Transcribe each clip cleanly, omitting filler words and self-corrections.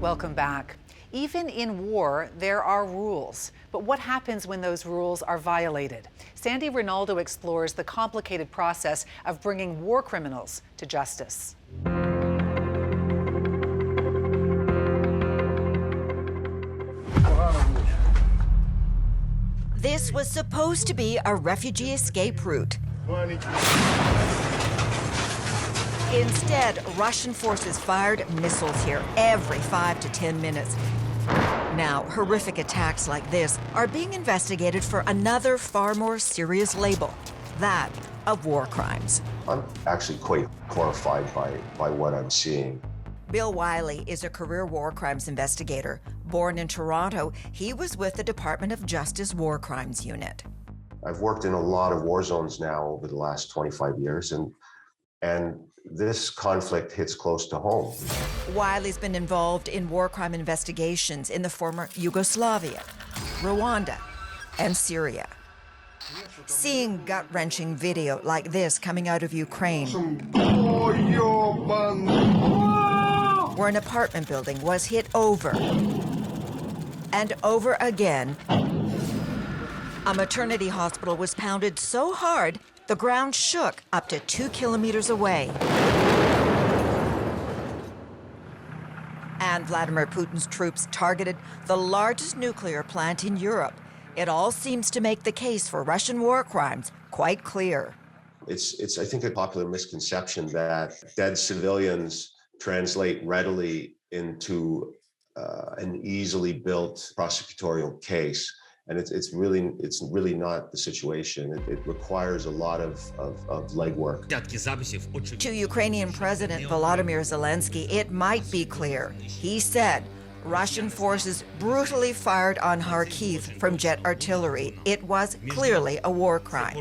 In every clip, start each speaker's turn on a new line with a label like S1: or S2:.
S1: Welcome back. Even in war, there are rules. But what happens when those rules are violated? Sandy Ronaldo explores the complicated process of bringing war criminals to justice.
S2: This was supposed to be a refugee escape route. Instead, Russian forces fired missiles here every 5 to 10 minutes. Now, horrific attacks like this are being investigated for another far more serious label, that of war crimes.
S3: I'm actually quite horrified by what I'm seeing.
S2: Bill Wiley is a career war crimes investigator. Born in Toronto, he was with the Department of Justice War Crimes Unit.
S3: I've worked in a lot of war zones now over the last 25 years, and this conflict hits close to home.
S2: Wiley's been involved in war crime investigations in the former Yugoslavia, Rwanda, and Syria. Seeing gut-wrenching video like this coming out of Ukraine, where an apartment building was hit over and over again, a maternity hospital was pounded so hard the ground shook up to 2 kilometers away. And Vladimir Putin's troops targeted the largest nuclear plant in Europe. It all seems to make the case for Russian war crimes quite clear.
S3: It's I think, a popular misconception that dead civilians translate readily into an easily built prosecutorial case. And it's really not the situation. It requires a lot of legwork.
S2: To Ukrainian President Volodymyr Zelensky, it might be clear. He said Russian forces brutally fired on Kharkiv from jet artillery. It was clearly a war crime.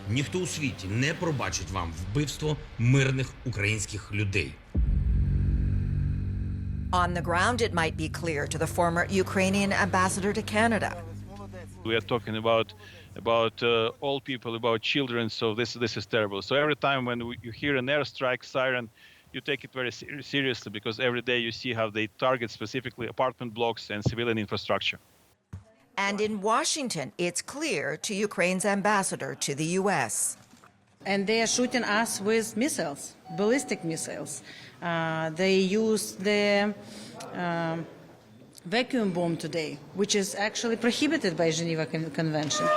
S4: Ніхто у світі не пробачить вам вбивство мирних українських людей.
S2: On the ground, it might be clear to the former Ukrainian ambassador to Canada.
S5: We are talking about all people, about children, so this is terrible. So every time when you hear an airstrike siren, you take it very seriously, because every day you see how they target specifically apartment blocks and civilian infrastructure.
S2: And in Washington, it's clear to Ukraine's ambassador to the U.S.
S6: And they are shooting us with missiles, ballistic missiles. They use the vacuum bomb today, which is actually prohibited by Geneva Convention.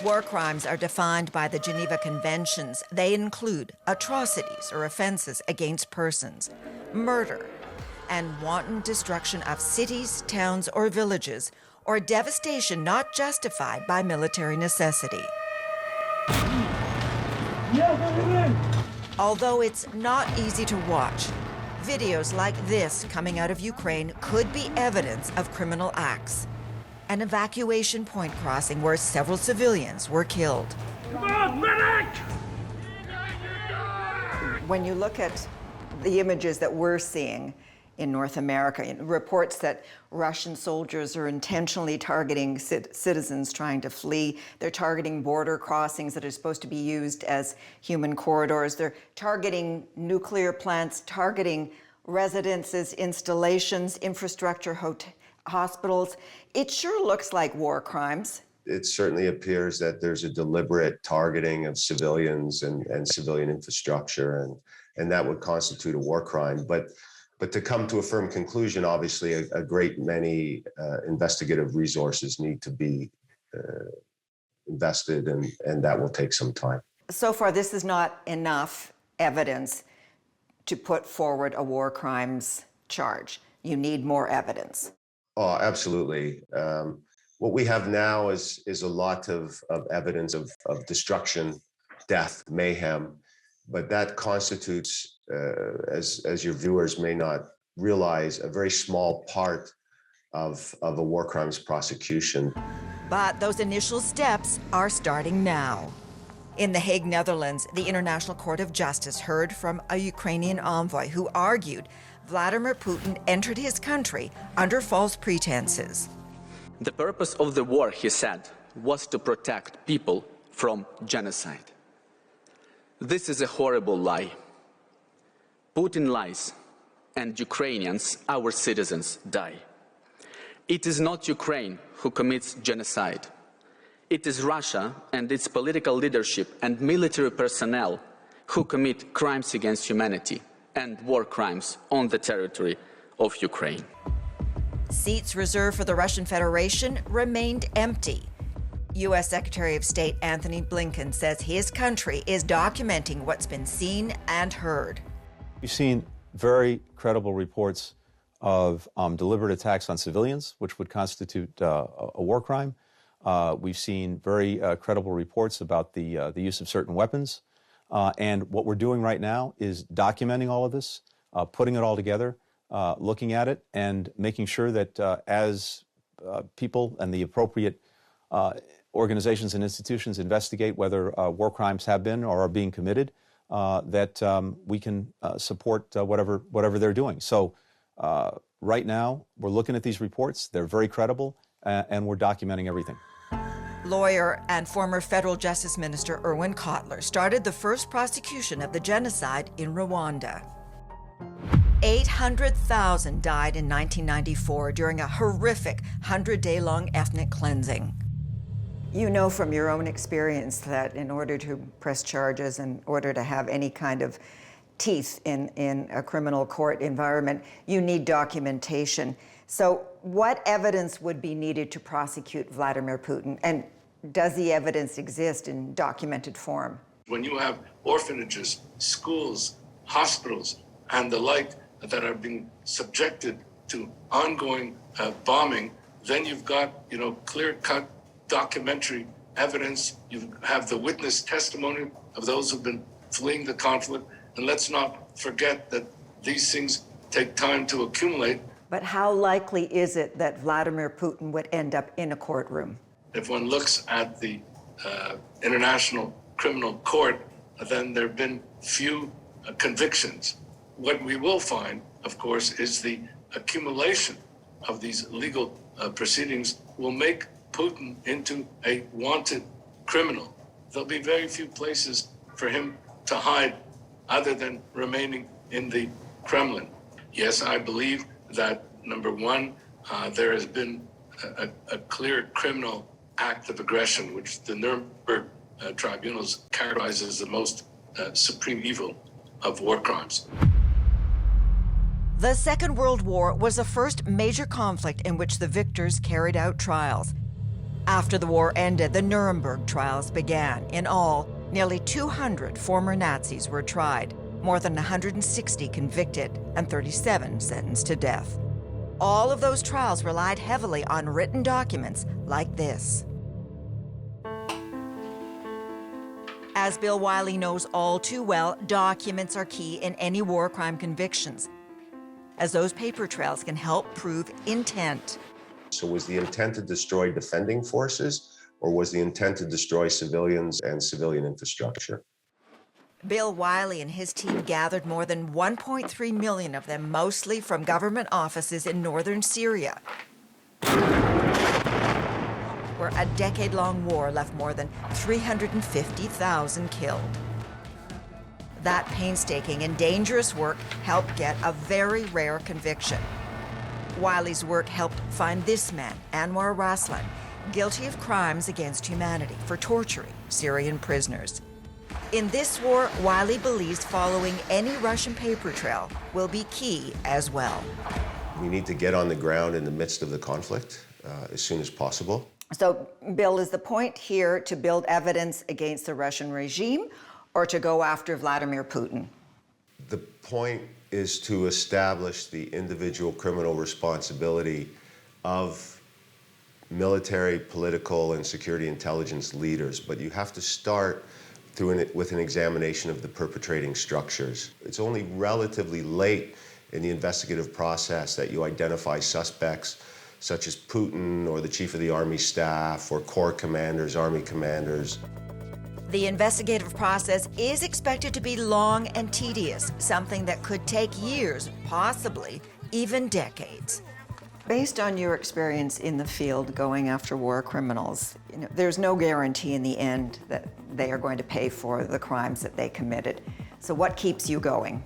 S2: War crimes are defined by the Geneva Conventions. They include atrocities or offenses against persons, murder, and wanton destruction of cities, towns, or villages, or devastation not justified by military necessity. Although it's not easy to watch, videos like this coming out of Ukraine could be evidence of criminal acts. An evacuation point crossing where several civilians were killed.
S7: Come on, medic!
S2: When you look at the images that we're seeing in North America, reports that Russian soldiers are intentionally targeting citizens trying to flee. They're targeting border crossings that are supposed to be used as human corridors. They're targeting nuclear plants, targeting residences, installations, infrastructure, hospitals. It sure looks like war crimes.
S3: It certainly appears that there's a deliberate targeting of civilians and civilian infrastructure, and that would constitute a war crime. But to come to a firm conclusion, obviously, a great many investigative resources need to be invested, and that will take some time.
S2: So far, this is not enough evidence to put forward a war crimes charge. You need more evidence.
S3: Oh, absolutely. What we have now is a lot of evidence of destruction, death, mayhem, but that constitutes, as your viewers may not realize, a very small part of a war crimes prosecution.
S2: But those initial steps are starting now. In The Hague, Netherlands, the International Court of Justice heard from a Ukrainian envoy who argued Vladimir Putin entered his country under false pretenses.
S8: The purpose of the war, he said, was to protect people from genocide. This is a horrible lie. Putin lies and Ukrainians, our citizens, die. It is not Ukraine who commits genocide. It is Russia and its political leadership and military personnel who commit crimes against humanity and war crimes on the territory of Ukraine.
S2: Seats reserved for the Russian Federation remained empty. U.S. Secretary of State Anthony Blinken says his country is documenting what's been seen and heard.
S7: We've seen very credible reports of deliberate attacks on civilians, which would constitute a war crime. We've seen very credible reports about the use of certain weapons. And what we're doing right now is documenting all of this, putting it all together, looking at it, and making sure that as people and the appropriate organizations and institutions investigate whether war crimes have been or are being committed, that we can support whatever they're doing. So right now, we're looking at these reports. They're very credible, and we're documenting everything.
S2: Lawyer and former federal justice minister Erwin Kotler started the first prosecution of the genocide in Rwanda. 800,000 died in 1994 during a horrific 100-day-long ethnic cleansing. You know from your own experience that in order to press charges, in order to have any kind of teeth in a criminal court environment, you need documentation. So what evidence would be needed to prosecute Vladimir Putin? And does the evidence exist in documented form?
S9: When you have orphanages, schools, hospitals, and the like that are being subjected to ongoing bombing, then you've got, clear-cut documentary evidence. You have the witness testimony of those who've been fleeing the conflict. And let's not forget that these things take time to accumulate.
S2: But how likely is it that Vladimir Putin would end up in a courtroom?
S9: If one looks at the International Criminal Court, then there have been few convictions. What we will find, of course, is the accumulation of these legal proceedings will make Putin into a wanted criminal. There'll be very few places for him to hide other than remaining in the Kremlin. Yes, I believe that, number one, there has been a clear criminal act of aggression, which the Nuremberg tribunals characterize as the most supreme evil of war crimes.
S2: The Second World War was the first major conflict in which the victors carried out trials. After the war ended, the Nuremberg trials began. In all, nearly 200 former Nazis were tried, more than 160 convicted, and 37 sentenced to death. All of those trials relied heavily on written documents like this. As Bill Wiley knows all too well, documents are key in any war crime convictions, as those paper trails can help prove intent.
S3: So was the intent to destroy defending forces, or was the intent to destroy civilians and civilian infrastructure?
S2: Bill Wiley and his team gathered more than 1.3 million of them, mostly from government offices in northern Syria, where a decade-long war left more than 350,000 killed. That painstaking and dangerous work helped get a very rare conviction. Wiley's work helped find this man, Anwar Raslan, guilty of crimes against humanity for torturing Syrian prisoners. In this war, Wiley believes following any Russian paper trail will be key as well.
S3: We need to get on the ground in the midst of the conflict as soon as possible.
S2: So, Bill, is the point here to build evidence against the Russian regime or to go after Vladimir Putin?
S3: The point is to establish the individual criminal responsibility of military, political, and security intelligence leaders, but you have to start with an examination of the perpetrating structures. It's only relatively late in the investigative process that you identify suspects such as Putin or the chief of the army staff or corps commanders, army commanders.
S2: The investigative process is expected to be long and tedious, something that could take years, possibly even decades. Based on your experience in the field going after war criminals, there's no guarantee in the end that they are going to pay for the crimes that they committed. So what keeps you going?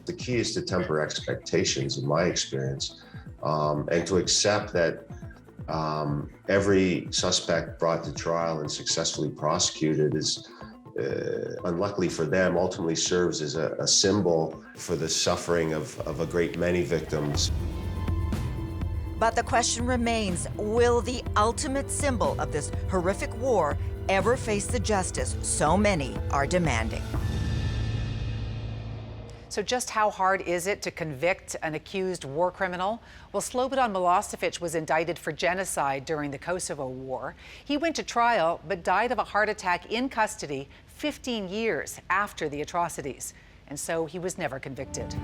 S3: The key is to temper expectations, in my experience, and to accept that every suspect brought to trial and successfully prosecuted is, unluckily for them, ultimately serves as a symbol for the suffering of a great many victims.
S10: But the question remains, will the ultimate symbol of this horrific war ever face the justice so many are demanding?
S1: So just how hard is it to convict an accused war criminal? Well, Slobodan Milosevic was indicted for genocide during the Kosovo War. He went to trial but died of a heart attack in custody 15 years after the atrocities. And so he was never convicted.